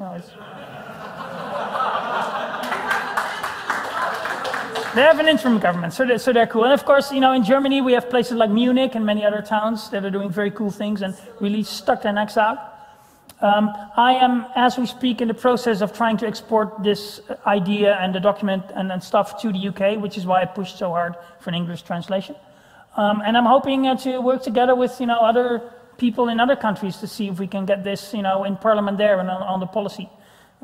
You know, they have an interim government, so they're cool. And of course, you know, in Germany we have places like Munich and many other towns that are doing very cool things and really stuck their necks out. I am, as we speak, in the process of trying to export this idea and the document and stuff to the UK, which is why I pushed so hard for an English translation. And I'm hoping to work together with, you know, other people in other countries to see if we can get this, you know, in Parliament there and on the policy,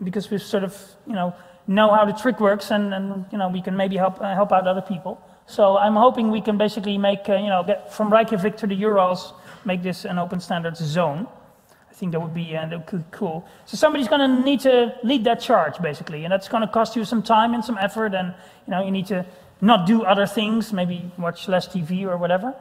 because we sort of, you know how the trick works, and you know, we can maybe help out other people. So I'm hoping we can basically make, you know, get from Reykjavik to the Urals, make this an open standards zone. I think that would be cool. So somebody's going to need to lead that charge, basically, and that's going to cost you some time and some effort, and you know, you need to not do other things, maybe watch less TV or whatever.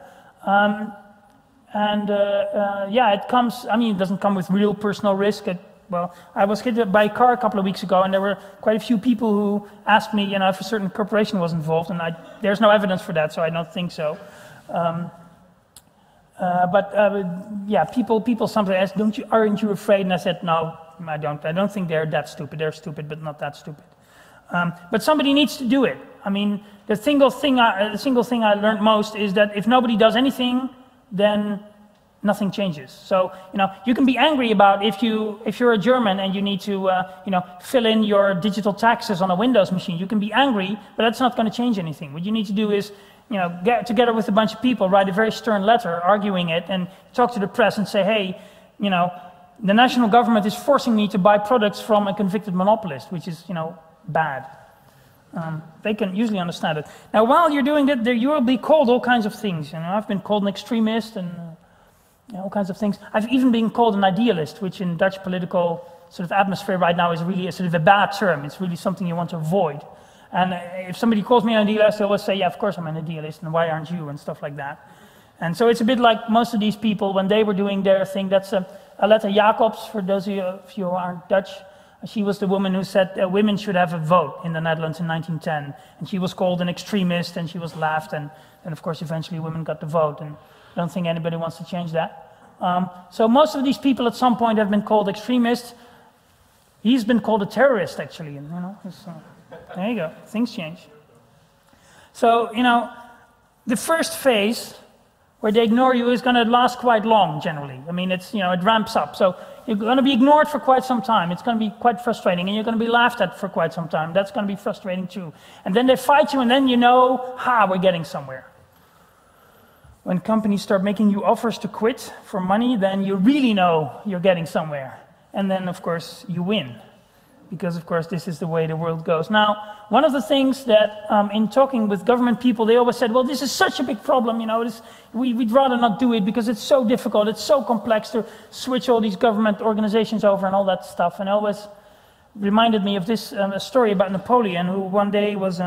Yeah, it comes. I mean, it doesn't come with real personal risk. Well, I was hit by a car a couple of weeks ago, and there were quite a few people who asked me, you know, if a certain corporation was involved, and there's no evidence for that, so I don't think so. Yeah, people sometimes ask, aren't you afraid? And I said, no, I don't. I don't think they're that stupid. They're stupid, but not that stupid. But somebody needs to do it. I mean, the single thing I learned most is that if nobody does anything, then nothing changes. So, you know, you can be angry about if you're a German and you need to, you know, fill in your digital taxes on a Windows machine. You can be angry, but that's not going to change anything. What you need to do is, you know, get together with a bunch of people, write a very stern letter arguing it, and talk to the press and say, hey, you know, the national government is forcing me to buy products from a convicted monopolist, which is, you know, bad. They can usually understand it. Now, while you're doing that, you will be called all kinds of things. You know, I've been called an extremist and you know, all kinds of things. I've even been called an idealist, which in Dutch political sort of atmosphere right now is really a sort of a bad term. It's really something you want to avoid. And if somebody calls me an idealist, they always say, yeah, of course I'm an idealist, and why aren't you, and stuff like that. And so it's a bit like most of these people, when they were doing their thing, that's Aletta Jacobs, for those of you who aren't Dutch. She was the woman who said women should have a vote in the Netherlands in 1910. And she was called an extremist, and she was laughed, and of course eventually women got the vote. And I don't think anybody wants to change that. So most of these people at some point have been called extremists. He's been called a terrorist, actually. And, you know, there you go. Things change. So, you know, the first phase where they ignore you is going to last quite long, generally. I mean, it's, you know, it ramps up. So you're going to be ignored for quite some time. It's going to be quite frustrating, and you're going to be laughed at for quite some time. That's going to be frustrating too. And then they fight you, and then you know, we're getting somewhere. When companies start making you offers to quit for money, then you really know you're getting somewhere. And then, of course, you win. Because, of course, this is the way the world goes. Now, one of the things that, in talking with government people, they always said, well, this is such a big problem, you know, we'd rather not do it because it's so difficult, it's so complex to switch all these government organizations over and all that stuff. And it always reminded me of this a story about Napoleon, who one day was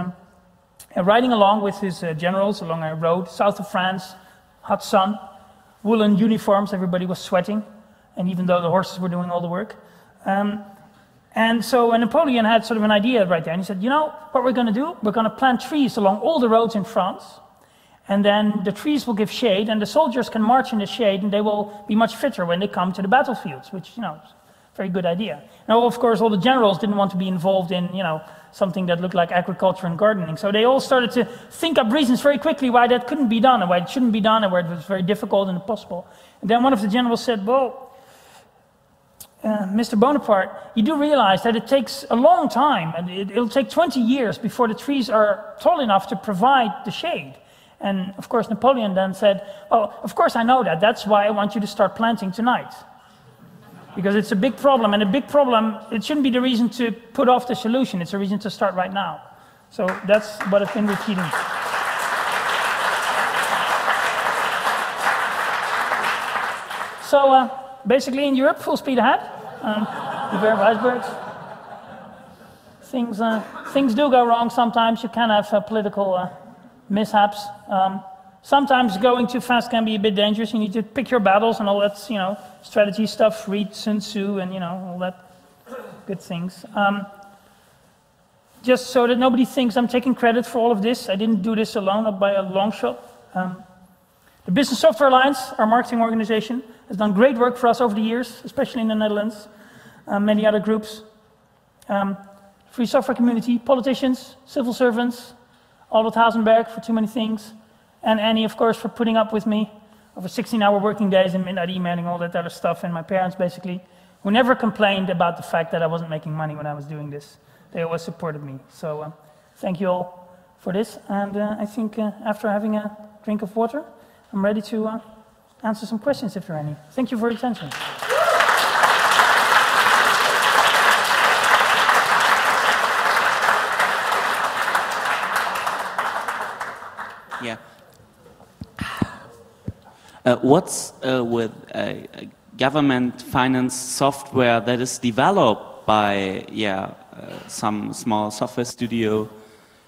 riding along with his generals along a road south of France, hot sun, woolen uniforms, everybody was sweating, and even though the horses were doing all the work. And so Napoleon had sort of an idea right there, and he said, you know what we're going to do? We're going to plant trees along all the roads in France, and then the trees will give shade, and the soldiers can march in the shade, and they will be much fitter when they come to the battlefields, which, you know, is a very good idea. Now, of course, all the generals didn't want to be involved in, you know, something that looked like agriculture and gardening, so they all started to think up reasons very quickly why that couldn't be done, and why it shouldn't be done, and why it was very difficult and impossible. And then one of the generals said, well, Mr. Bonaparte, you do realize that it takes a long time, and it'll take 20 years before the trees are tall enough to provide the shade. And of course, Napoleon then said, well, of course I know that. That's why I want you to start planting tonight. Because it's a big problem, and a big problem, it shouldn't be the reason to put off the solution. It's a reason to start right now. So that's what I've been repeating. So, basically, in Europe, full speed ahead. The Bear of icebergs. Things do go wrong sometimes. You can have political mishaps. Sometimes going too fast can be a bit dangerous. You need to pick your battles and all that, you know, strategy stuff. Read Sun Tzu and, you know, all that good things. Just so that nobody thinks I'm taking credit for all of this. I didn't do this alone, not by a long shot. The Business Software Alliance, our marketing organization, has done great work for us over the years, especially in the Netherlands. many other groups. Free software community, politicians, civil servants, Albert Hasenberg for Too Many Things, and Annie, of course, for putting up with me over 16-hour working days and midnight emailing, all that other stuff, and my parents, basically, who never complained about the fact that I wasn't making money when I was doing this. They always supported me. So thank you all for this, and I think after having a drink of water, I'm ready to answer some questions if there are any. Thank you for your attention. Yeah. What's with government finance software that is developed by some small software studio?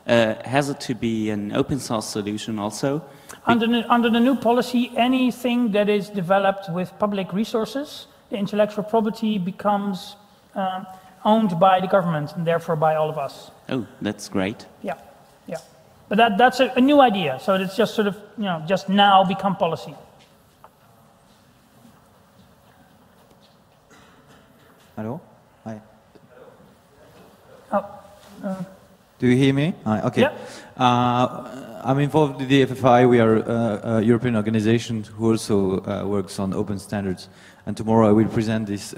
Has it to be an open source solution also? Under the new policy, anything that is developed with public resources, the intellectual property becomes owned by the government and therefore by all of us. Oh, that's great. Yeah, yeah. But that's a new idea, so it's just sort of, just now become policy. Hello? Hi. Oh. Do you hear me? Okay. Yeah. I'm involved with the FFI. We are a European organization who also works on open standards. And tomorrow I will present this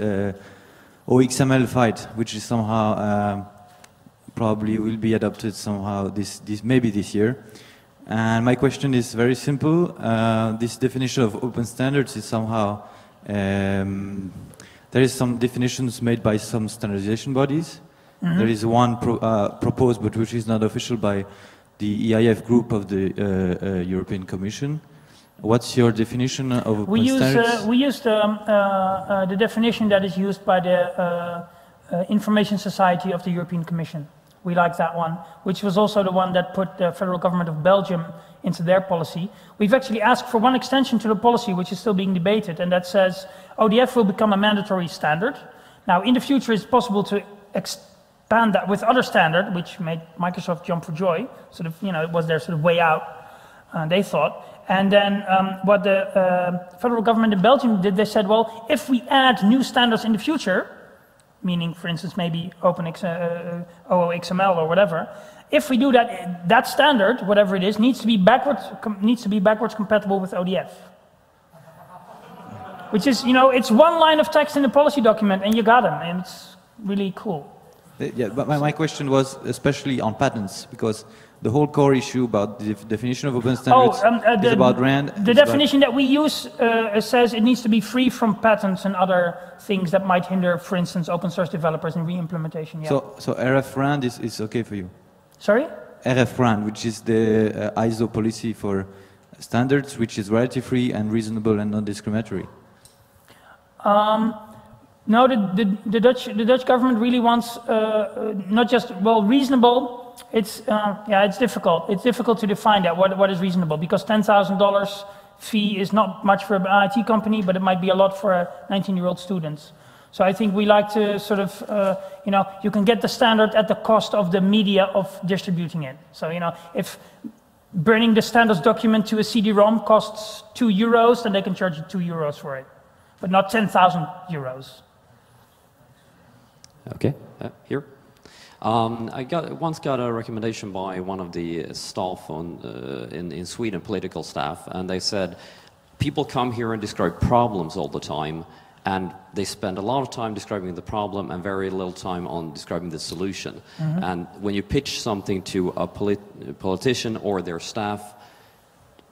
OXML fight, which is somehow probably will be adopted somehow maybe this year. And my question is very simple. This definition of open standards is somehow there is some definitions made by some standardization bodies. Mm-hmm. There is one proposed, but which is not official, by the EIF group of the European Commission. What's your definition of open standards? We use the definition that is used by the Information Society of the European Commission. We like that one, which was also the one that put the federal government of Belgium into their policy. We've actually asked for one extension to the policy, which is still being debated, and that says ODF will become a mandatory standard. Now, in the future, it's possible to expand that with other standard, which made Microsoft jump for joy. Sort of, it was their sort of way out, they thought. And then what the federal government in Belgium did, they said, well, if we add new standards in the future, meaning, for instance, maybe OOXML or whatever, if we do that, that standard, whatever it is, needs to be backwards compatible with ODF. Which is, it's one line of text in the policy document, and you got them, and it's really cool. Yeah, but my question was especially on patents, because the whole core issue about the definition of open standards is about RAND. The definition that we use says it needs to be free from patents and other things that might hinder, for instance, open source developers in re-implementation. Yeah. So RF RAND is okay for you? Sorry? RF RAND, which is the ISO policy for standards, which is royalty free and reasonable and non-discriminatory. No, the Dutch government really wants not just, reasonable. It's it's difficult. It's difficult to define that, what is reasonable, because $10,000 fee is not much for an IT company, but it might be a lot for a 19-year-old student. So I think we like to sort of, you can get the standard at the cost of the media of distributing it. So, if burning the standards document to a CD-ROM costs €2, then they can charge you €2 for it, but not 10,000 euros. Okay, here. I once got a recommendation by one of the staff in Sweden, political staff, and they said, people come here and describe problems all the time, and they spend a lot of time describing the problem and very little time on describing the solution. Mm-hmm. And when you pitch something to a politician or their staff,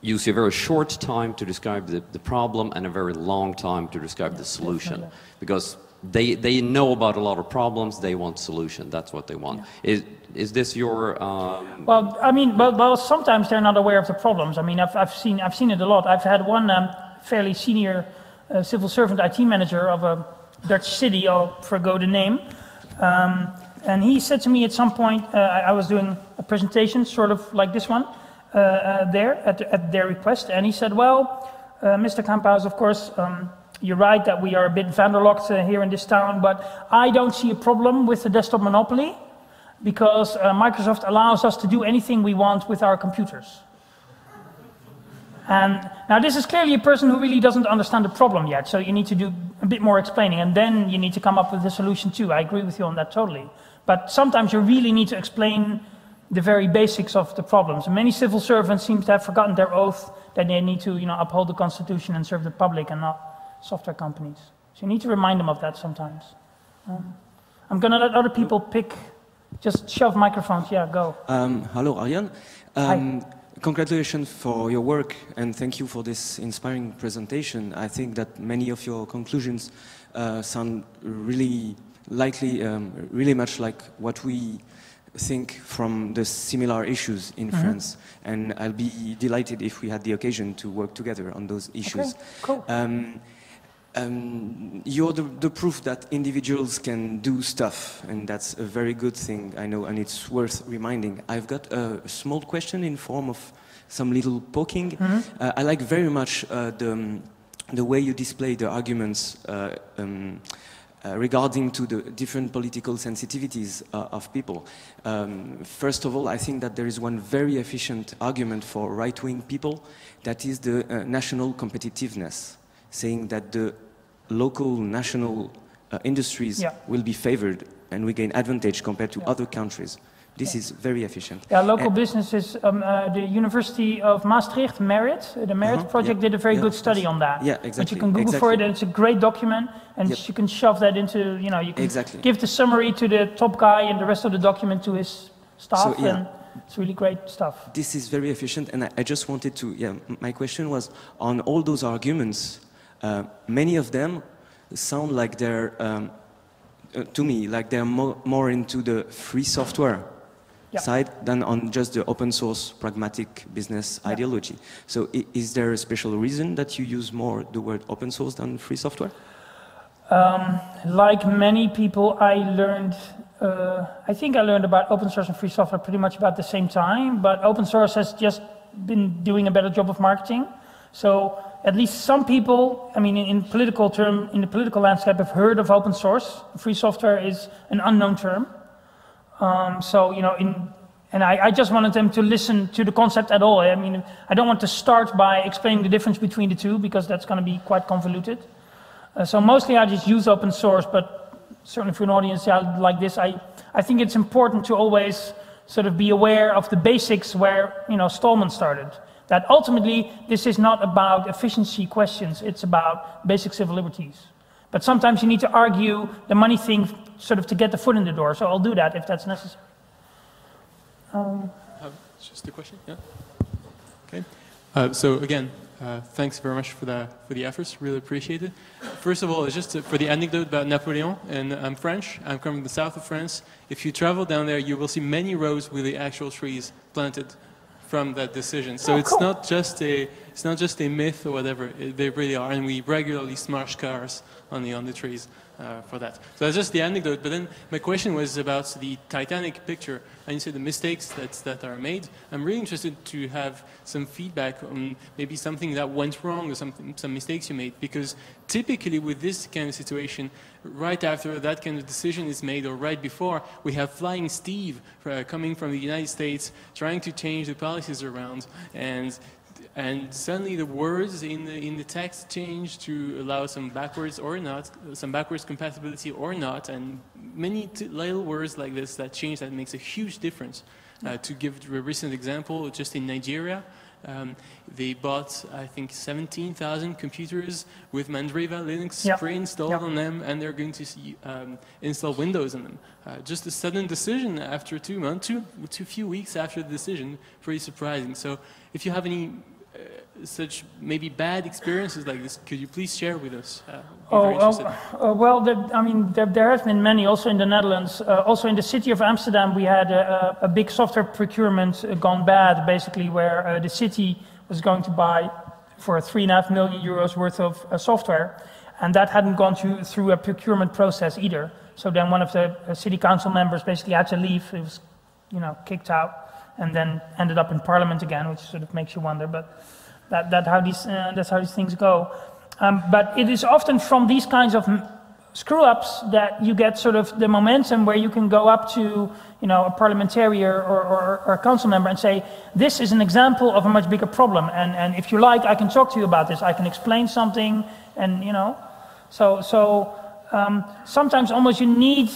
you see a very short time to describe the problem and a very long time to describe the solution. Because they know about a lot of problems, they want solution, that's what they want. Yeah. Is this your... Well, I mean, sometimes they're not aware of the problems. I mean, I've seen it a lot. I've had one fairly senior civil servant IT manager of a Dutch city, I'll forgo the name, and he said to me at some point, I was doing a presentation, sort of like this one, there, at their request, and he said, well, Mr. Kamphuis, of course, you're right that we are a bit vanderlocked here in this town, but I don't see a problem with the desktop monopoly because Microsoft allows us to do anything we want with our computers. And now this is clearly a person who really doesn't understand the problem yet, so you need to do a bit more explaining, and then you need to come up with a solution too. I agree with you on that totally. But sometimes you really need to explain the very basics of the problems. And many civil servants seem to have forgotten their oath that they need to, uphold the Constitution and serve the public and not software companies. So you need to remind them of that sometimes. I'm going to let other people pick. Just shove microphones. Yeah, go. Hello, Arjan. Hi. Congratulations for your work, and thank you for this inspiring presentation. I think that many of your conclusions sound really much like what we think from the similar issues in France. And I'll be delighted if we had the occasion to work together on those issues. Okay, cool. You're the proof that individuals can do stuff, and that's a very good thing, I know, and it's worth reminding. I've got a small question in form of some little poking. I like very much the way you display the arguments regarding to the different political sensitivities of people. First of all, I think that there is one very efficient argument for right-wing people, that is the national competitiveness, saying that the local, national industries will be favored and we gain advantage compared to other countries. This is very efficient. Yeah, local businesses, the University of Maastricht, Merit, the Merit project did a very good study on that. Yeah, exactly. But you can Google for it, and it's a great document, and you can shove that into, you can give the summary to the top guy and the rest of the document to his staff, and it's really great stuff. This is very efficient, and I just wanted to, my question was, on all those arguments, many of them sound like they're, to me, like they're more into the free software side than on just the open source pragmatic business ideology. So is there a special reason that you use more the word open source than free software? Like many people, I think I learned about open source and free software pretty much about the same time, but open source has just been doing a better job of marketing. So at least some people, in the political landscape, have heard of open source. Free software is an unknown term. I just wanted them to listen to the concept at all. I don't want to start by explaining the difference between the two, because that's going to be quite convoluted. So mostly I just use open source, but certainly for an audience like this, I think it's important to always sort of be aware of the basics where, Stallman started. That ultimately, this is not about efficiency questions, it's about basic civil liberties. But sometimes you need to argue the money thing sort of to get the foot in the door, so I'll do that if that's necessary. Just a question, yeah? Okay. So again, thanks very much for the efforts, really appreciate it. First of all, it's just for the anecdote about Napoleon, and I'm French, I'm coming from the south of France. If you travel down there, you will see many roads with the actual trees planted from that decision. So it's not just a myth or whatever. They really are, and we regularly smash cars on the trees for that. So that's just the anecdote. But then my question was about the Titanic picture, and you said the mistakes that are made. I'm really interested to have some feedback on maybe something that went wrong or some mistakes you made, because typically with this kind of situation, right after that kind of decision is made, or right before, we have Flying Steve coming from the United States, trying to change the policies around, and suddenly the words in the text change to allow some backwards compatibility or not, and many little words like this that change, that makes a huge difference. To give a recent example, just in Nigeria, they bought, I think, 17,000 computers with Mandriva Linux pre-installed on them, and they're going to install Windows on them. Just a sudden decision after 2 months, too few weeks after the decision, pretty surprising. So if you have any such maybe bad experiences like this, could you please share with us? There have been many, also in the Netherlands. Also in the city of Amsterdam, we had a big software procurement gone bad, basically, where the city was going to buy for 3.5 million euros worth of software, and that hadn't gone through a procurement process either. So then one of the city council members basically had to leave. It was, kicked out, and then ended up in parliament again, which sort of makes you wonder, but that's how these things go. But it is often from these kinds of screw-ups that you get sort of the momentum where you can go up to, you know, a parliamentarian or a council member and say, this is an example of a much bigger problem, and if you like, I can talk to you about this, I can explain something, and, you know, so sometimes almost you need